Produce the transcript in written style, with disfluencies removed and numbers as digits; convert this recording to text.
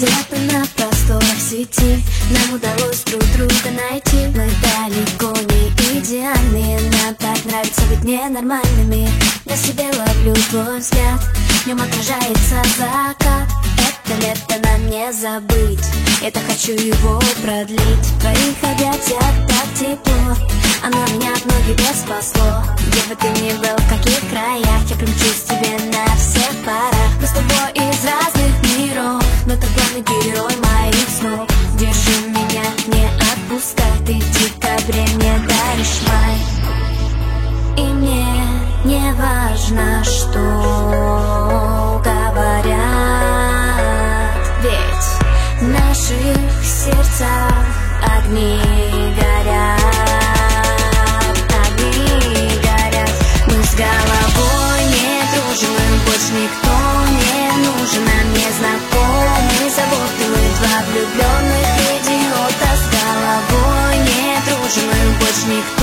Где-то на просторах сети нам удалось друг друга найти. Мы далеко не идеальные, нам так нравится быть ненормальными. На себе ловлю твой взгляд, в нем отражается закат. Это лето нам не забыть, я так хочу его продлить. В твоих объятиях так тепло, оно меня от многих бед спасло. Где бы ты ни был, в каких краях, я примчусь тебе на всех парах. Мы с тобой из разных миров, но ты главный герой моих снов. Держи меня, не отпускай, ты в декабре мне даришь май. И мне не важно, что говорят, ведь в наших сердцах огни горят. Огни горят. Мы с головой не дружим, им больше никто не нужен. Нам незнакомые заботы, мы два влюбленных идиота. С головой не дружим, им больше никто